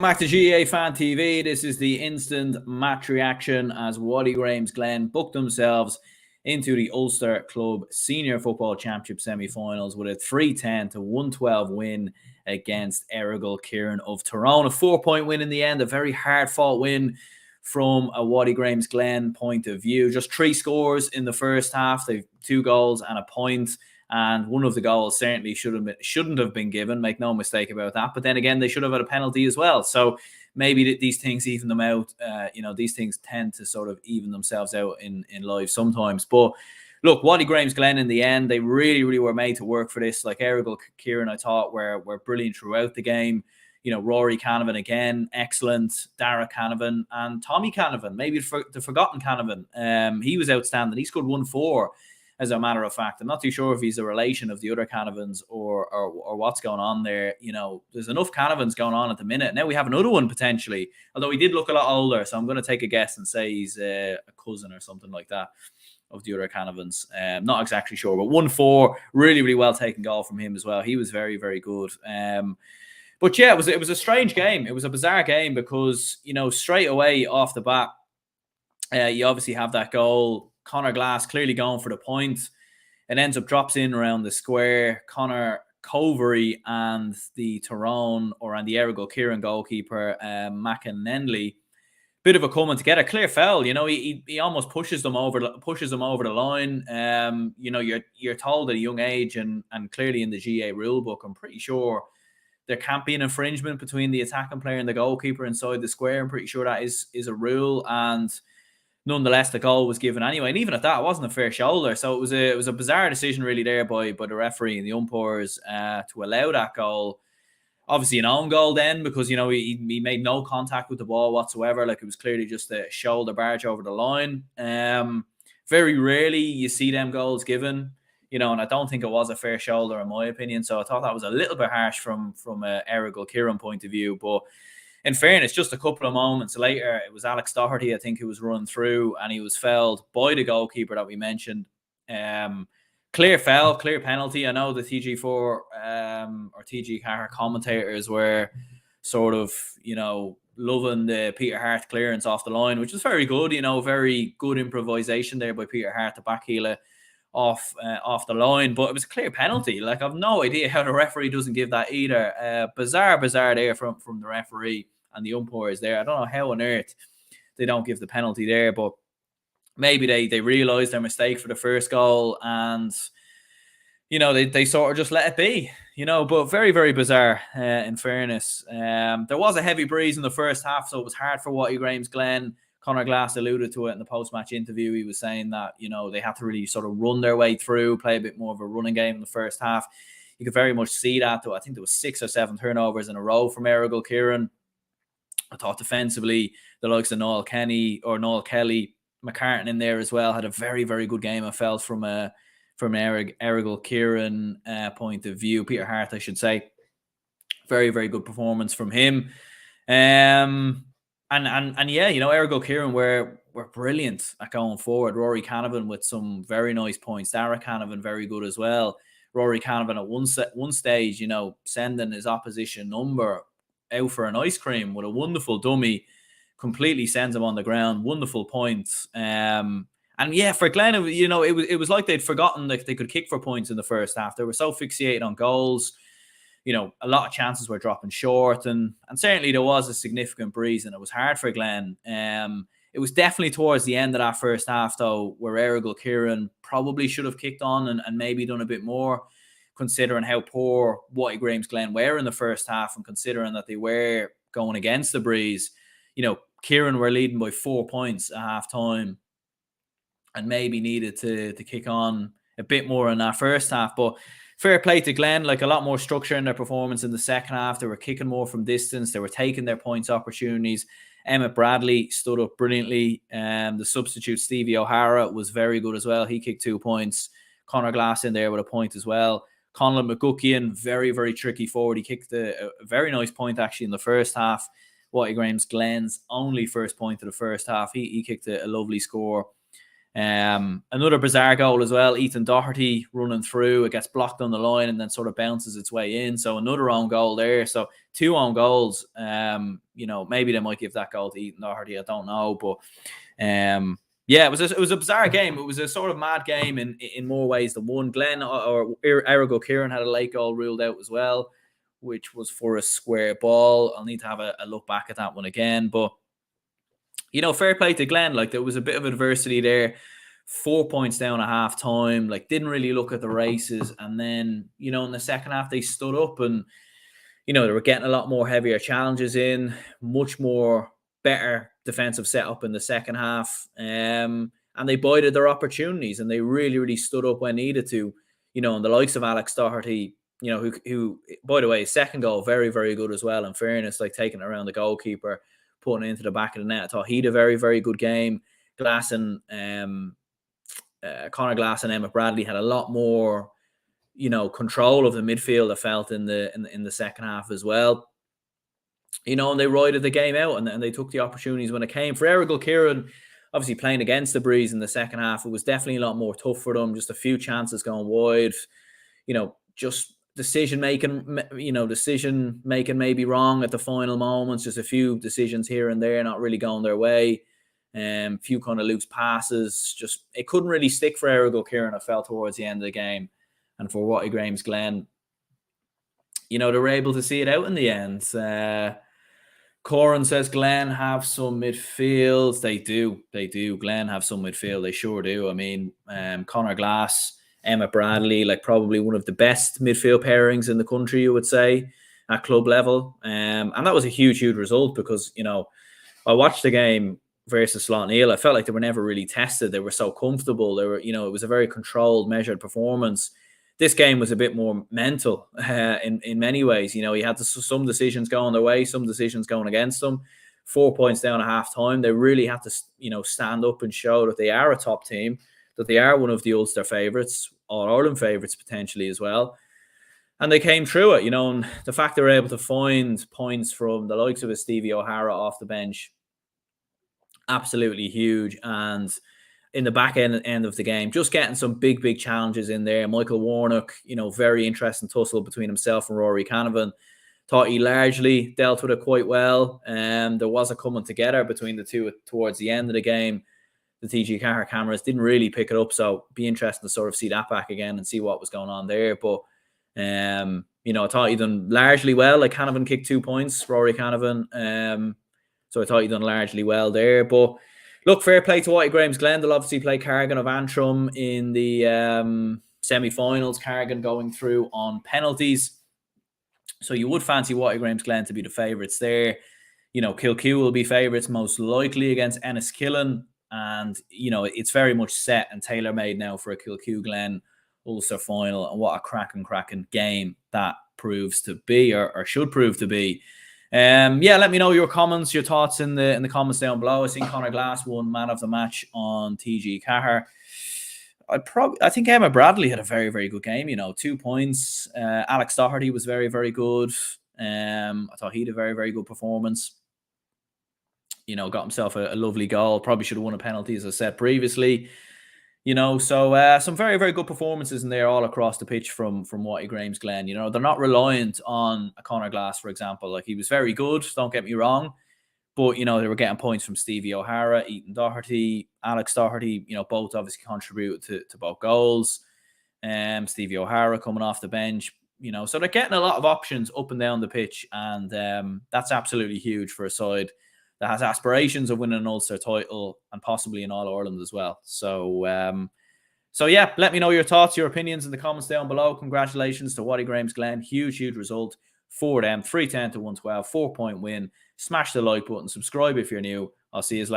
Back to GA Fan TV. This is the instant match reaction as Waddy Graham's Glen booked themselves into the Ulster Club Senior Football Championship semi-finals with a 310 to 112 win against Errigal Ciaran of Tyrone. A 4-point win in the end, a very hard-fought win from a Waddy Graham's Glen point of view. Just 3 scores in the first half. They've 2 goals and a point. And one of the goals certainly shouldn't have been given. Make no mistake about that. But then again, they should have had a penalty as well. So maybe these things even them out. These things tend to sort of even themselves out in life sometimes. But look, Waddy Graham's Glen in the end, they really, really were made to work for this. Like Errigal, Ciaran, I thought were brilliant throughout the game. You know, Rory Canavan again, excellent. Dara Canavan and Tommy Canavan, maybe the forgotten Canavan. He was outstanding. He scored 1-4. As a matter of fact, I'm not too sure if he's a relation of the other Canavans or what's going on there. You know, there's enough Canavans going on at the minute. Now we have another one potentially, although he did look a lot older. So I'm going to take a guess and say he's a cousin or something like that of the other Canavans. Not exactly sure, but 1-4, really, really well taken goal from him as well. He was very, very good. But yeah, it was a strange game. It was a bizarre game because, you know, straight away off the bat, you obviously have that goal. Conor Glass clearly going for the point. It ends up drops in around the square. Conor Covery and the Tyrone and the Errigal Ciaran goalkeeper, McAnenley, bit of a coming together. Clear foul. You know, he almost pushes them over the line. You know, you're told at a young age and clearly in the GA rule book, I'm pretty sure there can't be an infringement between the attacking player and the goalkeeper inside the square. I'm pretty sure that is a rule, and nonetheless, the goal was given anyway. And even at that, it wasn't a fair shoulder. So it was a bizarre decision really there by the referee and the umpires to allow that goal. Obviously an own goal then, because, you know, he made no contact with the ball whatsoever. Like, it was clearly just a shoulder barge over the line. Very rarely you see them goals given, you know, and I don't think it was a fair shoulder in my opinion. So I thought that was a little bit harsh from a Errigal Ciaran point of view. But in fairness, just a couple of moments later, it was Alex Doherty, I think, who was run through, and he was fouled by the goalkeeper that we mentioned. Clear foul, clear penalty. I know the TG4 or TG Hart commentators were sort of, you know, loving the Peter Hart clearance off the line, which was very good. You know, very good improvisation there by Peter Hart to backheel off the line, but it was a clear penalty. Like, I've no idea how the referee doesn't give that either. Bizarre there from the referee and the umpires there. I don't know how on earth they don't give the penalty there, but maybe they realised their mistake for the first goal and, you know, they sort of just let it be, you know. But very, very bizarre in fairness. There was a heavy breeze in the first half, so it was hard for Waddy Graham's Glen. Conor Glass alluded to it in the post-match interview. He was saying that, you know, they had to really sort of run their way through, play a bit more of a running game in the first half. You could very much see that. I think there was 6 or 7 turnovers in a row from Errigal Ciaran. I thought defensively, the likes of Noel Kelly, McCartan in there as well, had a very, very good game, I felt, from Errigal Ciaran point of view. Peter Hart, I should say. Very, very good performance from him. And yeah, you know, Errigal Ciaran were brilliant at going forward. Rory Canavan with some very nice points. Dara Canavan very good as well. Rory Canavan at one stage, you know, sending his opposition number out for an ice cream with a wonderful dummy, completely sends him on the ground. Wonderful points. And yeah, for Glen, you know, it was like they'd forgotten that they could kick for points in the first half. They were so fixated on goals. You know, a lot of chances were dropping short, and certainly there was a significant breeze, and it was hard for Glen. It was definitely towards the end of that first half, though, where Errigal Ciaran probably should have kicked on and maybe done a bit more, considering how poor Waddy Graham's Glen were in the first half, and considering that they were going against the breeze. You know, Ciaran were leading by 4 points at half time, and maybe needed to kick on a bit more in that first half, but fair play to Glen, like a lot more structure in their performance in the second half. They were kicking more from distance. They were taking their points opportunities. Emmett Bradley stood up brilliantly. The substitute Stevie O'Hara was very good as well. He kicked 2 points. Conor Glass in there with a point as well. Conlon McGuckian, very, very tricky forward. He kicked a very nice point actually in the first half. Waddy Graham's Glen's only first point of the first half. He kicked a lovely score. Another bizarre goal as well. Ethan Doherty running through, it gets blocked on the line and then sort of bounces its way in. So another own goal there. So 2 own goals. Maybe they might give that goal to Ethan Doherty. I don't know, but yeah, it was a bizarre game. It was a sort of mad game in more ways than one. Glen or Errigal Ciaran had a late goal ruled out as well, which was for a square ball. I'll need to have a look back at that one again, but fair play to Glen. Like, there was a bit of adversity there. 4 points down at half time. Like, didn't really look at the races. And then, in the second half, they stood up and, they were getting a lot more heavier challenges in, much more better defensive setup in the second half. And they bided their opportunities and they really, really stood up when needed to. And the likes of Alex Doherty, who, by the way, second goal, very, very good as well. In fairness, like taking it around the goalkeeper, putting it into the back of the net. I thought he had a very, very good game. Glass and Conor Glass and Emmett Bradley had a lot more, control of the midfield, I felt, in the second half as well. And they rided the game out and they took the opportunities when it came. For Errigal Ciaran, obviously playing against the breeze in the second half, it was definitely a lot more tough for them. Just a few chances going wide, just decision making maybe wrong at the final moments. Just a few decisions here and there not really going their way. Few kind of loose passes. Just it couldn't really stick for Errigal Ciaran, I felt, towards the end of the game. And for Watty Graham's Glen, they were able to see it out in the end. Corin says Glen have some midfield. They do. Glen have some midfield. They sure do. I mean, Conor Glass, Emmett Bradley, like probably one of the best midfield pairings in the country, you would say, at club level. And that was a huge result because, I watched the game versus Slot-Neil. I felt like they were never really tested. They were so comfortable. They were, it was a very controlled, measured performance. This game was a bit more mental in many ways. You had some decisions going their way, some decisions going against them. 4 points down at half time. They really had to, stand up and show that they are a top team, that they are one of the Ulster favourites, All-Ireland favourites potentially as well. And they came through it, and the fact they were able to find points from the likes of a Stevie O'Hara off the bench, absolutely huge. And in the back end of the game, just getting some big challenges in there. Michael Warnock, very interesting tussle between himself and Rory Canavan. Thought he largely dealt with it quite well. There was a coming together between the two towards the end of the game. The TG Car cameras didn't really pick it up, so be interesting to sort of see that back again and see what was going on there. But I thought he done largely well. Like, Canavan kicked 2 points, Rory Canavan. So I thought he done largely well there. But look, fair play to Watty Graham's Glen. They'll obviously play Carrigan of Antrim in the semi-finals. Carrigan going through on penalties. So you would fancy Watty Graham's Glen to be the favourites there. Kilcue will be favourites most likely against Enniskillen. And, it's very much set and tailor-made now for a Kilcue Glen Ulster final. And what a cracking game that proves to be, or should prove to be. Let me know your comments, your thoughts in the comments down below. I think Conor Glass won man of the match on TG Cahir. I think Emma Bradley had a very, very good game. 2 points. Alex Doherty was very, very good. I thought he had a very, very good performance. Got himself a lovely goal. Probably should have won a penalty, as I said previously. So some very, very good performances in there all across the pitch from Watty Graham's Glen. They're not reliant on a Conor Glass, for example. Like, he was very good, don't get me wrong. But, they were getting points from Stevie O'Hara, Ethan Doherty, Alex Doherty, both obviously contributed to both goals. Stevie O'Hara coming off the bench, So they're getting a lot of options up and down the pitch. And that's absolutely huge for a side that has aspirations of winning an Ulster title and possibly an All-Ireland as well. So yeah, let me know your thoughts, your opinions in the comments down below. Congratulations to Watty Graham's Glen. Huge result for them. 310 to 112, 4-point win. Smash the like button. Subscribe if you're new. I'll see you later.